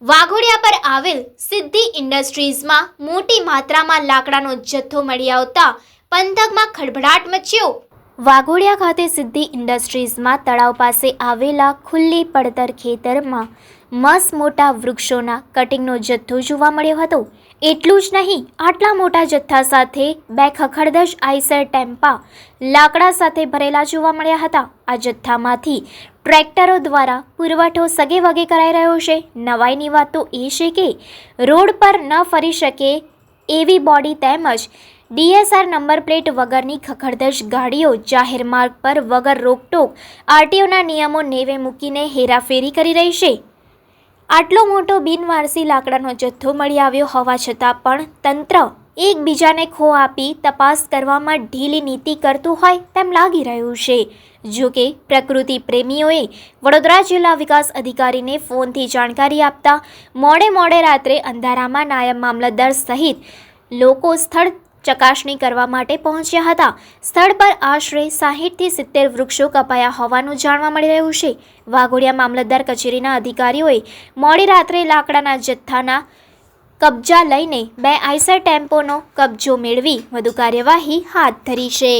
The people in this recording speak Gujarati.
વાઘોડિયા પર આવેલ સિદ્ધિ ઇન્ડસ્ટ્રીઝમાં મોટી માત્રામાં લાકડાનો જથ્થો મળી આવતા પંથકમાં ખળભળાટ મચ્યો। વાઘોડિયા ખાતે સિદ્ધિ ઇન્ડસ્ટ્રીઝમાં તળાવ પાસે આવેલા ખુલ્લી પડતર ખેતરમાં મસ્ત મોટા વૃક્ષોના કટિંગનો જથ્થો જોવા મળ્યો હતો। એટલું જ નહીં, આટલા મોટા જથ્થા સાથે બે ખખડધજ આઈસર ટેમ્પા લાકડા સાથે ભરેલા જોવા મળ્યા હતા। આ જથ્થામાંથી ટ્રેક્ટરો દ્વારા પુરવઠો સગેવગે કરાઈ રહ્યો છે। નવાઈની વાત તો એ છે કે રોડ પર ન ફરી શકે એવી બોડી તેમજ DSR નંબર પ્લેટ વગરની ખખડધજ ગાડીઓ જાહેર માર્ગ પર વગર રોકટોક RTOના નિયમો નેવે મૂકીને હેરાફેરી કરી રહી છે। આટલો મોટો બિનવારસી લાકડાનો જથ્થો મળી આવ્યો હોવા છતાં પણ તંત્ર એકબીજાને ખો આપી તપાસ કરવામાં ઢીલી નીતિ કરતું હોય તેમ લાગી રહ્યું છે। જો કે પ્રકૃતિ પ્રેમીઓએ વડોદરા જિલ્લા વિકાસ અધિકારીને ફોનથી જાણકારી આપતા મોડે રાત્રે અંધારામાં નાયબ મામલતદાર સહિત લોકો સ્થળ ચકાસણી કરવા માટે પહોંચ્યા હતા। સ્થળ પર આશરે 60થી 70 વૃક્ષો કપાયા હોવાનું જાણવા મળી રહ્યું છે। વાઘોડિયા મામલતદાર કચેરીના અધિકારીઓએ મોડી રાત્રે લાકડાના જથ્થાના કબજા લઈને બે આઈસર ટેમ્પોનો કબજો મેળવી વધુ કાર્યવાહી હાથ ધરી છે।